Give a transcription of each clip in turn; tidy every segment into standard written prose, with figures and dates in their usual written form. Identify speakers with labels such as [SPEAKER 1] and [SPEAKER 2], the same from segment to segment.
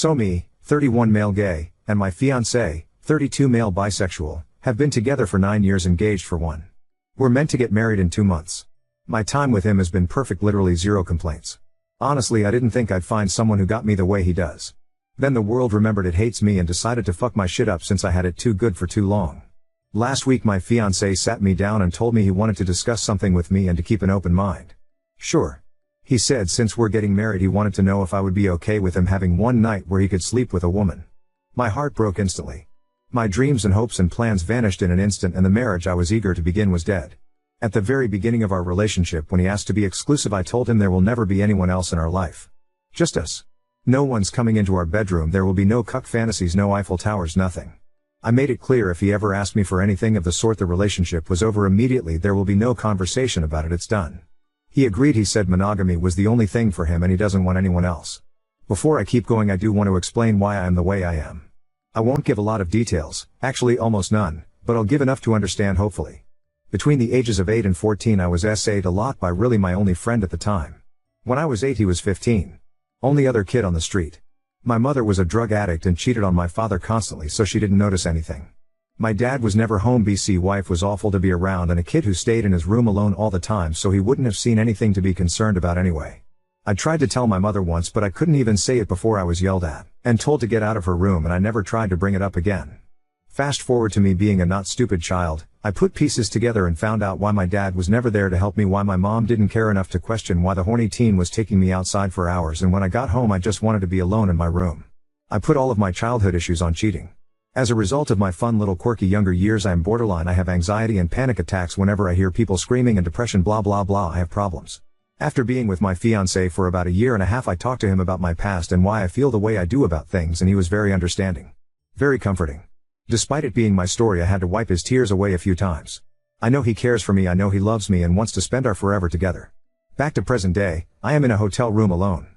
[SPEAKER 1] So me, 31 male gay, and my fiancé, 32 male bisexual, have been together for 9 years, engaged for 1. We're meant to get married in 2 months. My time with him has been perfect, literally zero complaints. Honestly, I didn't think I'd find someone who got me the way he does. Then the world remembered it hates me and decided to fuck my shit up since I had it too good for too long. Last week my fiancé sat me down and told me he wanted to discuss something with me and to keep an open mind. Sure. He said since we're getting married he wanted to know if I would be okay with him having one night where he could sleep with a woman. My heart broke instantly. My dreams and hopes and plans vanished in an instant, and the marriage I was eager to begin was dead. At the very beginning of our relationship, when he asked to be exclusive, I told him there will never be anyone else in our life. Just us. No one's coming into our bedroom, there will be no cuck fantasies, no Eiffel Towers, nothing. I made it clear if he ever asked me for anything of the sort, the relationship was over immediately, there will be no conversation about it, it's done. He agreed. He said monogamy was the only thing for him and he doesn't want anyone else. Before I keep going, I do want to explain why I am the way I am. I won't give a lot of details, actually almost none, but I'll give enough to understand, hopefully. Between the ages of 8 and 14 I was SA'd a lot by really my only friend at the time. When I was 8 he was 15. Only other kid on the street. My mother was a drug addict and cheated on my father constantly, so she didn't notice anything. My dad was never home. BC wife was awful to be around, and a kid who stayed in his room alone all the time, so he wouldn't have seen anything to be concerned about anyway. I tried to tell my mother once, but I couldn't even say it before I was yelled at and told to get out of her room, and I never tried to bring it up again. Fast forward to me being a not stupid child, I put pieces together and found out why my dad was never there to help me, why my mom didn't care enough to question why the horny teen was taking me outside for hours, and when I got home I just wanted to be alone in my room. I put all of my childhood issues on cheating. As a result of my fun little quirky younger years, I am borderline. I have anxiety and panic attacks whenever I hear people screaming, and depression, blah blah blah. I have problems. After being with my fiancé for about a year and a half, I talked to him about my past and why I feel the way I do about things, and he was very understanding. Very comforting. Despite it being my story, I had to wipe his tears away a few times. I know he cares for me, I know he loves me and wants to spend our forever together. Back to present day, I am in a hotel room alone.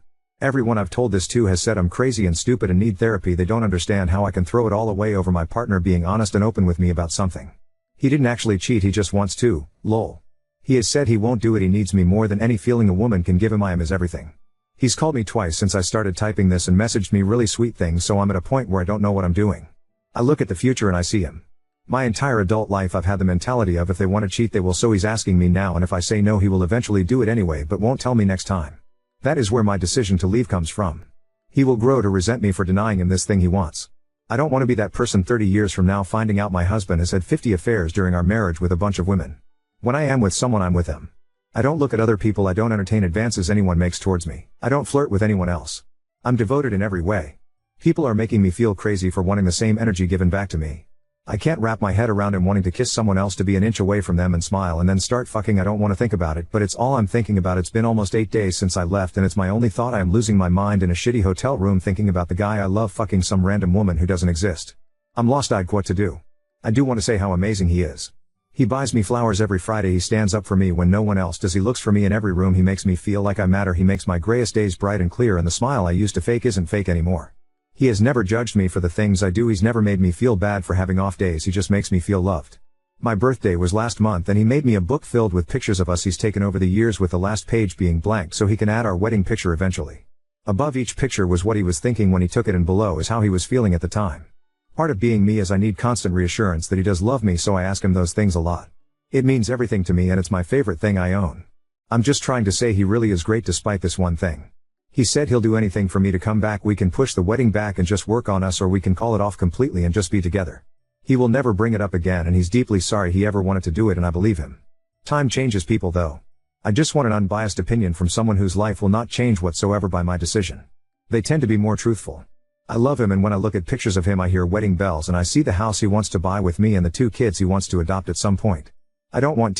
[SPEAKER 1] Everyone I've told this to has said I'm crazy and stupid and need therapy. They don't understand how I can throw it all away over my partner being honest and open with me about something. He didn't actually cheat, he just wants to, lol. He has said he won't do it, he needs me more than any feeling a woman can give him. I am his everything. He's called me twice since I started typing this and messaged me really sweet things, so I'm at a point where I don't know what I'm doing. I look at the future and I see him. My entire adult life I've had the mentality of if they want to cheat they will, so he's asking me now, and if I say no he will eventually do it anyway but won't tell me next time. That is where my decision to leave comes from. He will grow to resent me for denying him this thing he wants. I don't want to be that person 30 years from now finding out my husband has had 50 affairs during our marriage with a bunch of women. When I am with someone, I'm with them. I don't look at other people, I don't entertain advances anyone makes towards me. I don't flirt with anyone else. I'm devoted in every way. People are making me feel crazy for wanting the same energy given back to me. I can't wrap my head around him wanting to kiss someone else, to be an inch away from them and smile and then start fucking. I don't want to think about it, but it's all I'm thinking about. It's been almost 8 days since I left and it's my only thought. I am losing my mind in a shitty hotel room thinking about the guy I love fucking some random woman who doesn't exist. I'm lost-eyed. What to do? I do want to say how amazing he is. He buys me flowers every Friday, he stands up for me when no one else does, he looks for me in every room, he makes me feel like I matter, he makes my grayest days bright and clear, and the smile I used to fake isn't fake anymore. He has never judged me for the things I do, he's never made me feel bad for having off days, he just makes me feel loved. My birthday was last month and he made me a book filled with pictures of us he's taken over the years, with the last page being blank so he can add our wedding picture eventually. Above each picture was what he was thinking when he took it, and below is how he was feeling at the time. Part of being me is I need constant reassurance that he does love me, so I ask him those things a lot. It means everything to me and it's my favorite thing I own. I'm just trying to say he really is great despite this one thing. He said he'll do anything for me to come back. We can push the wedding back and just work on us, or we can call it off completely and just be together. He will never bring it up again and he's deeply sorry he ever wanted to do it, and I believe him. Time changes people though. I just want an unbiased opinion from someone whose life will not change whatsoever by my decision. They tend to be more truthful. I love him, and when I look at pictures of him I hear wedding bells and I see the house he wants to buy with me and the 2 kids he wants to adopt at some point. I don't want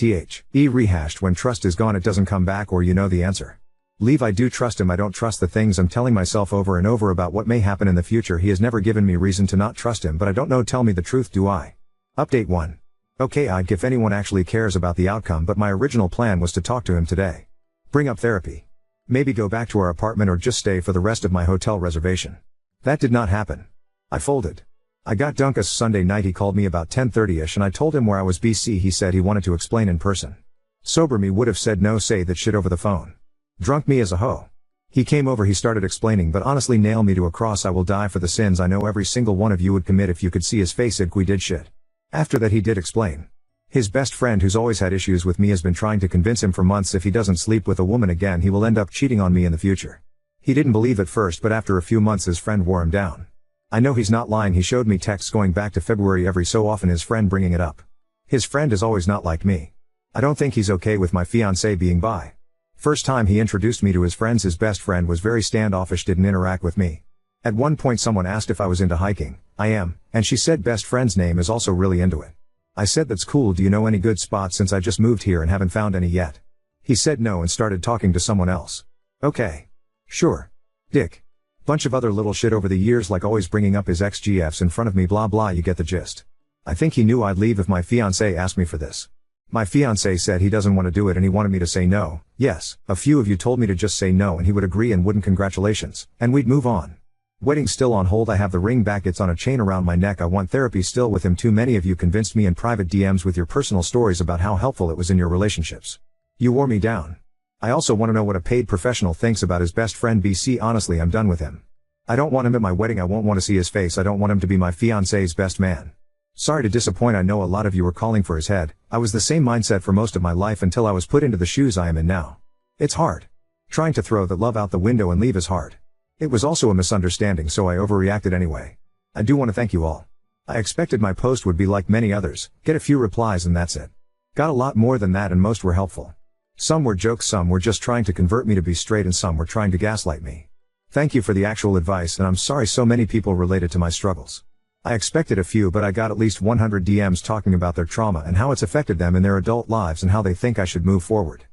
[SPEAKER 1] rehashed. When trust is gone it doesn't come back, or you know the answer. Leave. I do trust him. I don't trust the things I'm telling myself over and over about what may happen in the future. He has never given me reason to not trust him, but I don't know. Tell me the truth, do I? Update 1. Okay, I'd if anyone actually cares about the outcome, but my original plan was to talk to him today. Bring up therapy. Maybe go back to our apartment or just stay for the rest of my hotel reservation. That did not happen. I folded. I got Dunkus Sunday night. He called me about 10:30ish and I told him where I was. BC, he said he wanted to explain in person. Sober me would have said no, say that shit over the phone. Drunk me as a hoe. He came over, he started explaining, but honestly nail me to a cross, I will die for the sins I know every single one of you would commit if you could see his face. We did shit. After that he did explain. His best friend, who's always had issues with me, has been trying to convince him for months if he doesn't sleep with a woman again he will end up cheating on me in the future. He didn't believe at first, but after a few months his friend wore him down. I know he's not lying, he showed me texts going back to February every so often, his friend bringing it up. His friend is always not like me. I don't think he's okay with my fiancé being bi. First time he introduced me to his friends, his best friend was very standoffish, didn't interact with me. At one point someone asked if I was into hiking. I am, and she said best friend's name is also really into it. I said that's cool, do you know any good spots since I just moved here and haven't found any yet? He said no and started talking to someone else. Okay. Sure. Dick. Bunch of other little shit over the years, like always bringing up his ex-GFs in front of me, blah blah, you get the gist. I think he knew I'd leave if my fiancé asked me for this. My fiancé said he doesn't want to do it and he wanted me to say no. Yes, a few of you told me to just say no and he would agree and wouldn't, congratulations, and we'd move on. Wedding still on hold, I have the ring back, it's on a chain around my neck, I want therapy still with him. Too many of you convinced me in private DMs with your personal stories about how helpful it was in your relationships. You wore me down. I also want to know what a paid professional thinks about his best friend BC. Honestly, I'm done with him. I don't want him at my wedding, I won't want to see his face, I don't want him to be my fiancé's best man. Sorry to disappoint, I know a lot of you were calling for his head. I was the same mindset for most of my life until I was put into the shoes I am in now. It's hard. Trying to throw that love out the window and leave is hard. It was also a misunderstanding, so I overreacted anyway. I do want to thank you all. I expected my post would be like many others, get a few replies and that's it. Got a lot more than that and most were helpful. Some were jokes, some were just trying to convert me to be straight, and some were trying to gaslight me. Thank you for the actual advice, and I'm sorry so many people related to my struggles. I expected a few, but I got at least 100 DMs talking about their trauma and how it's affected them in their adult lives and how they think I should move forward.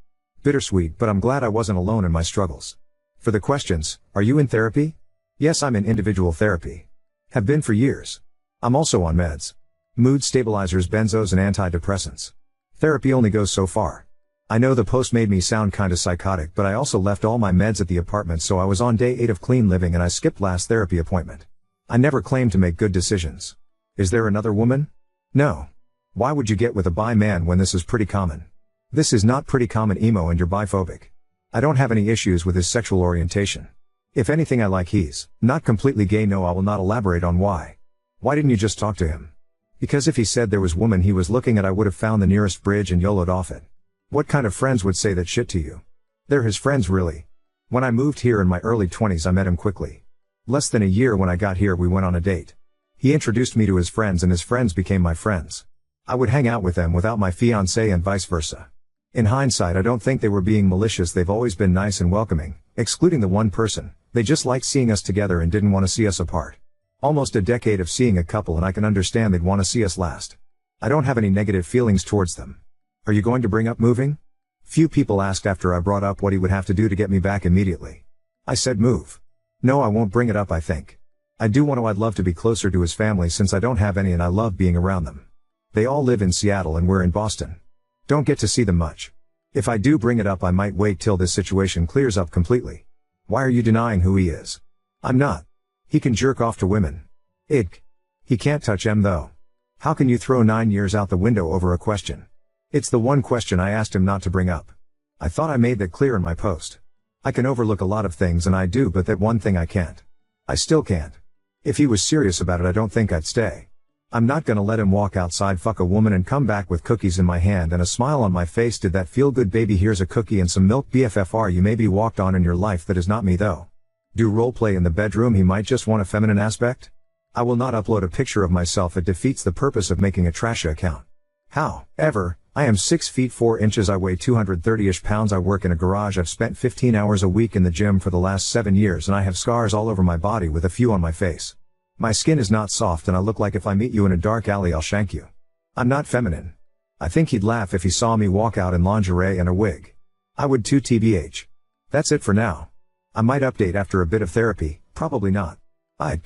[SPEAKER 1] Bittersweet, but I'm glad I wasn't alone in my struggles. For the questions, are you in therapy? Yes, I'm in individual therapy. Have been for years. I'm also on meds. Mood stabilizers, benzos and antidepressants. Therapy only goes so far. I know the post made me sound kinda psychotic, but I also left all my meds at the apartment, so I was on day 8 of clean living and I skipped last therapy appointment. I never claimed to make good decisions. Is there another woman? No. Why would you get with a bi man when this is pretty common? This is not pretty common, emo, and you're biphobic. I don't have any issues with his sexual orientation. If anything, I like he's not completely gay. No, I will not elaborate on why. Why didn't you just talk to him? Because if he said there was woman he was looking at, I would have found the nearest bridge and YOLO'd off it. What kind of friends would say that shit to you? They're his friends, really. When I moved here in my early 20s, I met him quickly. Less than a year when I got here, we went on a date. He introduced me to his friends and his friends became my friends. I would hang out with them without my fiancé and vice versa. In hindsight, I don't think they were being malicious, they've always been nice and welcoming, excluding the one person. They just liked seeing us together and didn't want to see us apart. Almost a decade of seeing a couple and I can understand they'd want to see us last. I don't have any negative feelings towards them. Are you going to bring up moving? Few people asked after I brought up what he would have to do to get me back immediately. I said move. No, I won't bring it up, I think. I do want to, I'd love to be closer to his family since I don't have any and I love being around them. They all live in Seattle and we're in Boston. Don't get to see them much. If I do bring it up, I might wait till this situation clears up completely. Why are you denying who he is? I'm not. He can jerk off to women. Id. He can't touch em though. How can you throw 9 years out the window over a question? It's the one question I asked him not to bring up. I thought I made that clear in my post. I can overlook a lot of things and I do, but that one thing I can't. I still can't. If he was serious about it, I don't think I'd stay. I'm not gonna let him walk outside, fuck a woman and come back with cookies in my hand and a smile on my face. Did that feel good, baby? Here's a cookie and some milk. BFFR, you may be walked on in your life, that is not me though. Do roleplay in the bedroom, he might just want a feminine aspect. I will not upload a picture of myself, it defeats the purpose of making a trashy account. However, I am 6 feet 4 inches, I weigh 230-ish pounds, I work in a garage, I've spent 15 hours a week in the gym for the last 7 years and I have scars all over my body with a few on my face. My skin is not soft and I look like if I meet you in a dark alley I'll shank you. I'm not feminine. I think he'd laugh if he saw me walk out in lingerie and a wig. I would too, TBH. That's it for now. I might update after a bit of therapy, probably not. I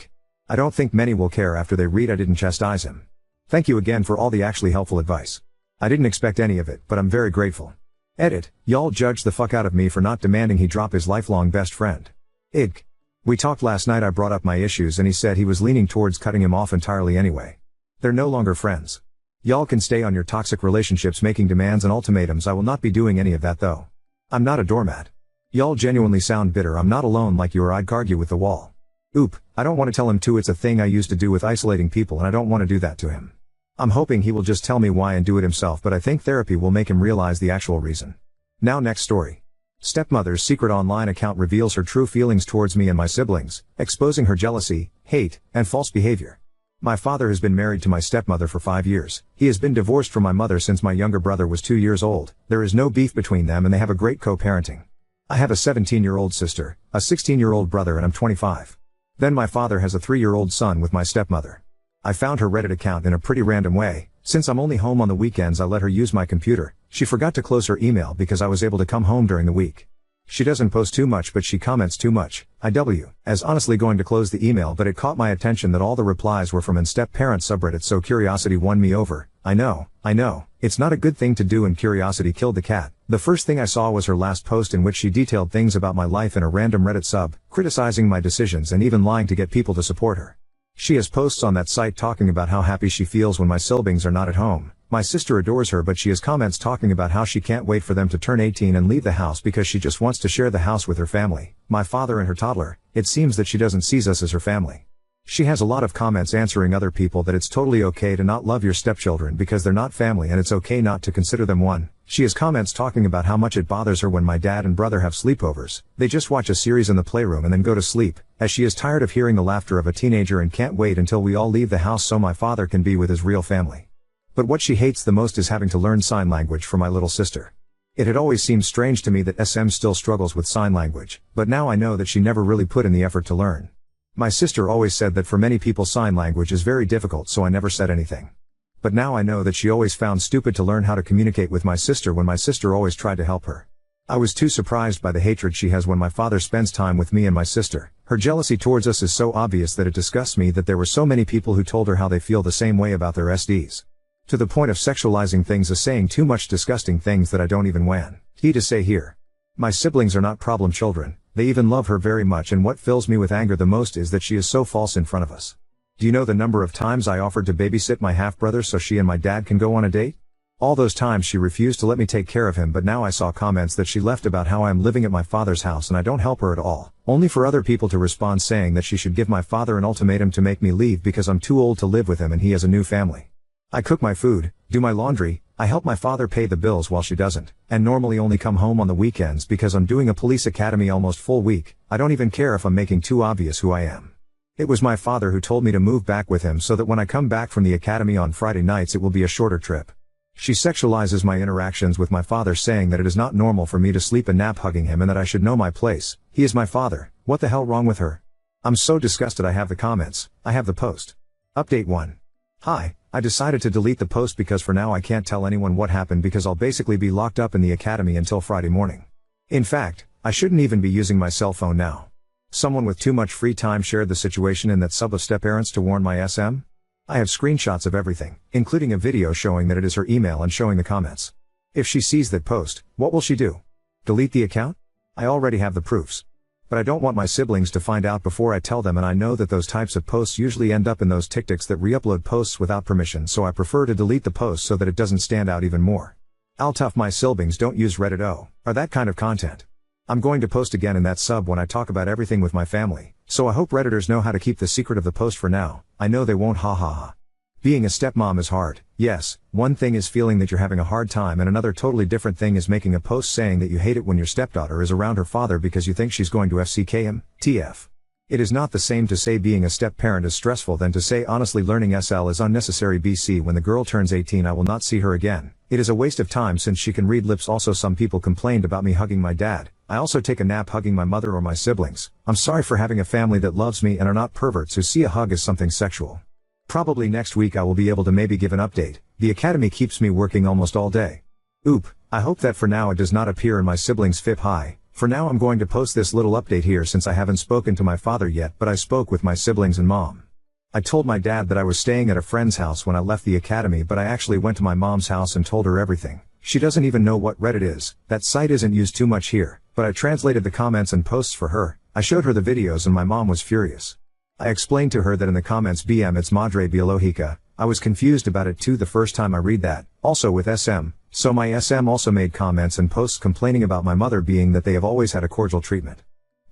[SPEAKER 1] don't think many will care after they read I didn't chastise him. Thank you again for all the actually helpful advice. I didn't expect any of it, but I'm very grateful. Edit, y'all judged the fuck out of me for not demanding he drop his lifelong best friend. Id. We talked last night, I brought up my issues and he said he was leaning towards cutting him off entirely anyway. They're no longer friends. Y'all can stay on your toxic relationships making demands and ultimatums, I will not be doing any of that though. I'm not a doormat. Y'all genuinely sound bitter. I'm not alone like you or I'd argue with the wall. Oop, I don't want to tell him too. It's a thing I used to do with isolating people and I don't want to do that to him. I'm hoping he will just tell me why and do it himself, but I think therapy will make him realize the actual reason. Now next story. Stepmother's secret online account reveals her true feelings towards me and my siblings, exposing her jealousy, hate, and false behavior. My father has been married to my stepmother for 5 years. He has been divorced from my mother since my younger brother was 2 years old. There is no beef between them and they have a great co-parenting. I have a 17-year-old sister, a 16-year-old brother, and I'm 25. Then my father has a 3-year-old son with my stepmother. I found her Reddit account in a pretty random way. Since I'm only home on the weekends, I let her use my computer. She forgot to close her email because I was able to come home during the week. She doesn't post too much but she comments too much. I was honestly going to close the email, but it caught my attention that all the replies were from an step-parent subreddit, so curiosity won me over. I know. It's not a good thing to do and curiosity killed the cat. The first thing I saw was her last post in which she detailed things about my life in a random Reddit sub, criticizing my decisions and even lying to get people to support her. She has posts on that site talking about how happy she feels when my siblings are not at home. My sister adores her, but she has comments talking about how she can't wait for them to turn 18 and leave the house because she just wants to share the house with her family, my father and her toddler. It seems that she doesn't see us as her family. She has a lot of comments answering other people that it's totally okay to not love your stepchildren because they're not family and it's okay not to consider them one. She has comments talking about how much it bothers her when my dad and brother have sleepovers. They just watch a series in the playroom and then go to sleep, as she is tired of hearing the laughter of a teenager and can't wait until we all leave the house so my father can be with his real family. But what she hates the most is having to learn sign language for my little sister. It had always seemed strange to me that SM still struggles with sign language, but now I know that she never really put in the effort to learn. My sister always said that for many people sign language is very difficult, so I never said anything. But now I know that she always found stupid to learn how to communicate with my sister when my sister always tried to help her. I was too surprised by the hatred she has when my father spends time with me and my sister. Her jealousy towards us is so obvious that it disgusts me that there were so many people who told her how they feel the same way about their SDs. To the point of sexualizing things, is saying too much disgusting things that I don't even want to say here. My siblings are not problem children. They even love her very much, and what fills me with anger the most is that she is so false in front of us. Do you know the number of times I offered to babysit my half-brother so she and my dad can go on a date? All those times she refused to let me take care of him, but now I saw comments that she left about how I am living at my father's house and I don't help her at all, only for other people to respond saying that she should give my father an ultimatum to make me leave because I'm too old to live with him and he has a new family. I cook my food, do my laundry, I help my father pay the bills while she doesn't, and normally only come home on the weekends because I'm doing a police academy almost full week. I don't even care if I'm making too obvious who I am. It was my father who told me to move back with him so that when I come back from the academy on Friday nights it will be a shorter trip. She sexualizes my interactions with my father, saying that it is not normal for me to sleep and nap hugging him and that I should know my place. He is my father. What the hell wrong with her? I'm so disgusted. I have the comments. I have the post. Update 1. Hi. I decided to delete the post because for now I can't tell anyone what happened because I'll basically be locked up in the academy until Friday morning. In fact, I shouldn't even be using my cell phone now. Someone with too much free time shared the situation in that sub of step-parents to warn my SM. I have screenshots of everything, including a video showing that it is her email and showing the comments. If she sees that post, what will she do? Delete the account? I already have the proofs. But I don't want my siblings to find out before I tell them, and I know that those types of posts usually end up in those TikToks that re-upload posts without permission, so I prefer to delete the post so that it doesn't stand out even more. I'll tough my siblings don't use Reddit or that kind of content. I'm going to post again in that sub when I talk about everything with my family, so I hope Redditors know how to keep the secret of the post for now. I know they won't, ha ha ha. Being a stepmom is hard. Yes, one thing is feeling that you're having a hard time, and another totally different thing is making a post saying that you hate it when your stepdaughter is around her father because you think she's going to FCK him. TF. It is not the same to say being a step-parent is stressful than to say honestly learning SL is unnecessary. BC when the girl turns 18 I will not see her again. It is a waste of time since she can read lips. Also, some people complained about me hugging my dad. I also take a nap hugging my mother or my siblings. I'm sorry for having a family that loves me and are not perverts who see a hug as something sexual. Probably next week I will be able to maybe give an update. The academy keeps me working almost all day. Oop, I hope that for now it does not appear in my siblings' FIP high. For now I'm going to post this little update here since I haven't spoken to my father yet, but I spoke with my siblings and mom. I told my dad that I was staying at a friend's house when I left the academy, but I actually went to my mom's house and told her everything. She doesn't even know what Reddit is. That site isn't used too much here, but I translated the comments and posts for her. I showed her the videos and my mom was furious. I explained to her that in the comments BM it's Madre Biológica, I was confused about it too the first time I read that, also with SM, so my SM also made comments and posts complaining about my mother being that they have always had a cordial treatment.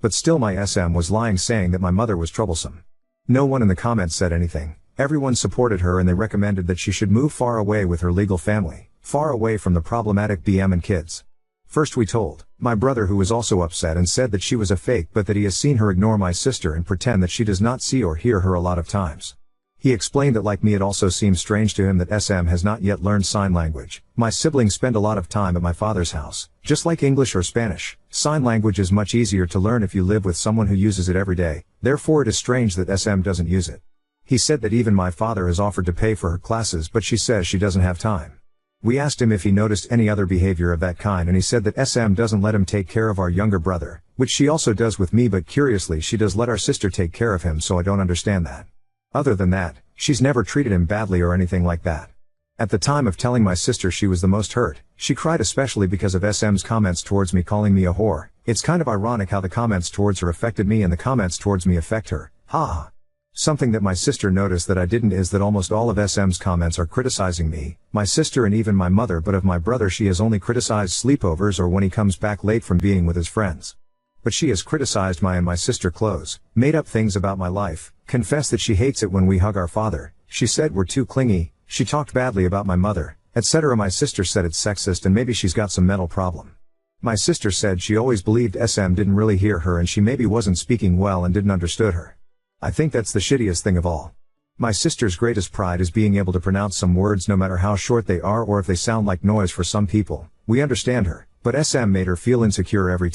[SPEAKER 1] But still my SM was lying saying that my mother was troublesome. No one in the comments said anything, everyone supported her and they recommended that she should move far away with her legal family, far away from the problematic BM and kids. First we told my brother, who was also upset and said that she was a fake but that he has seen her ignore my sister and pretend that she does not see or hear her a lot of times. He explained that like me it also seems strange to him that SM has not yet learned sign language. My siblings spend a lot of time at my father's house. Just like English or Spanish, sign language is much easier to learn if you live with someone who uses it every day, therefore it is strange that SM doesn't use it. He said that even my father has offered to pay for her classes but she says she doesn't have time. We asked him if he noticed any other behavior of that kind and he said that SM doesn't let him take care of our younger brother, which she also does with me, but curiously she does let our sister take care of him, so I don't understand that. Other than that, she's never treated him badly or anything like that. At the time of telling my sister she was the most hurt, she cried especially because of SM's comments towards me calling me a whore. It's kind of ironic how the comments towards her affected me and the comments towards me affect her, haha. Something that my sister noticed that I didn't is that almost all of SM's comments are criticizing me, my sister and even my mother, but of my brother she has only criticized sleepovers or when he comes back late from being with his friends. But she has criticized my and my sister clothes, made up things about my life, confessed that she hates it when we hug our father, she said we're too clingy, she talked badly about my mother, etc. My sister said it's sexist and maybe she's got some mental problem. My sister said she always believed SM didn't really hear her and she maybe wasn't speaking well and didn't understood her. I think that's the shittiest thing of all. My sister's greatest pride is being able to pronounce some words no matter how short they are or if they sound like noise for some people. We understand her, but SM made her feel insecure every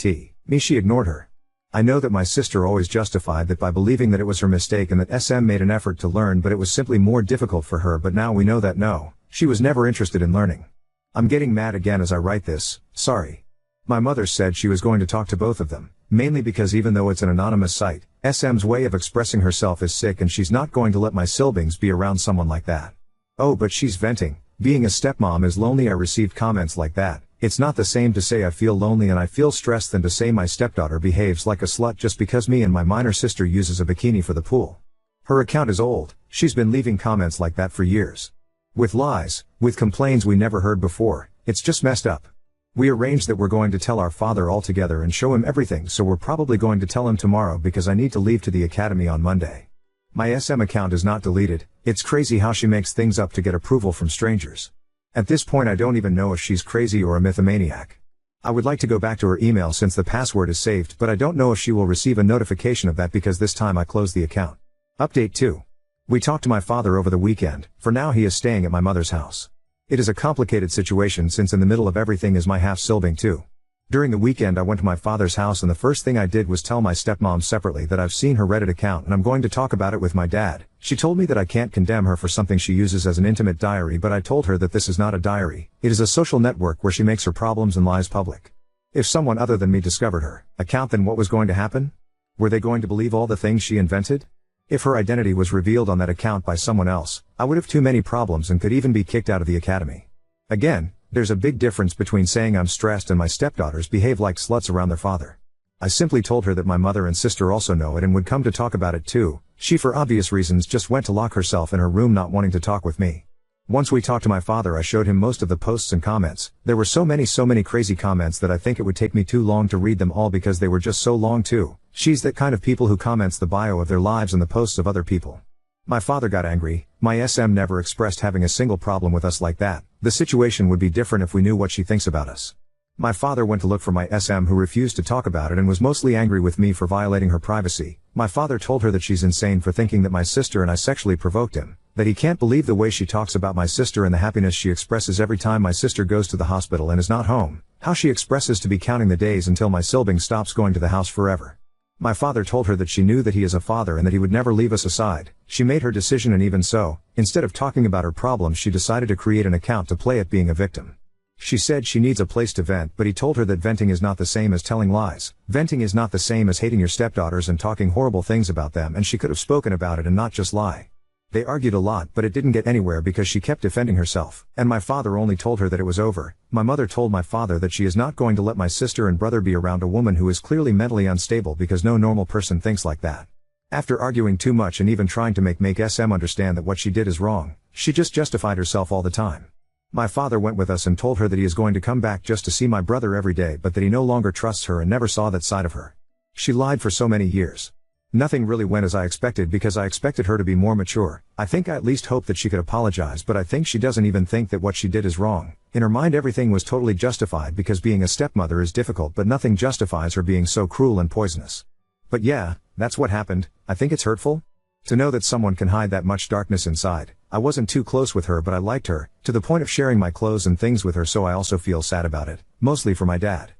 [SPEAKER 1] me she ignored her. I know that my sister always justified that by believing that it was her mistake and that SM made an effort to learn, but it was simply more difficult for her, but now we know that no, she was never interested in learning. I'm getting mad again as I write this, sorry. My mother said she was going to talk to both of them, mainly because even though it's an anonymous site, SM's way of expressing herself is sick and she's not going to let my siblings be around someone like that. Oh, but she's venting. Being a stepmom is lonely. I received comments like that. It's not the same to say I feel lonely and I feel stressed than to say my stepdaughter behaves like a slut just because me and my minor sister uses a bikini for the pool. Her account is old, she's been leaving comments like that for years. With lies, with complaints we never heard before, it's just messed up. We arranged that we're going to tell our father all together and show him everything, so we're probably going to tell him tomorrow because I need to leave to the academy on Monday. My SM account is not deleted. It's crazy how she makes things up to get approval from strangers. At this point I don't even know if she's crazy or a mythomaniac. I would like to go back to her email since the password is saved, but I don't know if she will receive a notification of that because this time I closed the account. Update 2. We talked to my father over the weekend. For now he is staying at my mother's house. It is a complicated situation since in the middle of everything is my half-sibling too. During the weekend I went to my father's house and the first thing I did was tell my stepmom separately that I've seen her Reddit account and I'm going to talk about it with my dad. She told me that I can't condemn her for something she uses as an intimate diary, but I told her that this is not a diary, it is a social network where she makes her problems and lies public. If someone other than me discovered her account, then what was going to happen? Were they going to believe all the things she invented? If her identity was revealed on that account by someone else, I would have too many problems and could even be kicked out of the academy. Again, there's a big difference between saying I'm stressed and my stepdaughters behave like sluts around their father. I simply told her that my mother and sister also know it and would come to talk about it too. She for obvious reasons just went to lock herself in her room not wanting to talk with me. Once we talked to my father I showed him most of the posts and comments. There were so many crazy comments that I think it would take me too long to read them all because they were just so long too. She's that kind of people who comments the bio of their lives and the posts of other people. My father got angry. My SM never expressed having a single problem with us like that. The situation would be different if we knew what she thinks about us. My father went to look for my SM who refused to talk about it and was mostly angry with me for violating her privacy. My father told her that she's insane for thinking that my sister and I sexually provoked him, that he can't believe the way she talks about my sister and the happiness she expresses every time my sister goes to the hospital and is not home, how she expresses to be counting the days until my sibling stops going to the house forever. My father told her that she knew that he is a father and that he would never leave us aside. She made her decision and even so, instead of talking about her problems she decided to create an account to play at being a victim. She said she needs a place to vent, but he told her that venting is not the same as telling lies. Venting is not the same as hating your stepdaughters and talking horrible things about them, and she could have spoken about it and not just lie. They argued a lot but it didn't get anywhere because she kept defending herself, and my father only told her that it was over. My mother told my father that she is not going to let my sister and brother be around a woman who is clearly mentally unstable because no normal person thinks like that. After arguing too much and even trying to make SM understand that what she did is wrong, She just justified herself all the time. My father went with us and told her that he is going to come back just to see my brother every day, but that he no longer trusts her and never saw that side of her. She lied for so many years. Nothing really went as I expected because I expected her to be more mature. I think I at least hoped that she could apologize, but I think she doesn't even think that what she did is wrong. In her mind everything was totally justified because being a stepmother is difficult, but nothing justifies her being so cruel and poisonous. But yeah, that's what happened. I think it's hurtful to know that someone can hide that much darkness inside. I wasn't too close with her, but I liked her, to the point of sharing my clothes and things with her, so I also feel sad about it, mostly for my dad.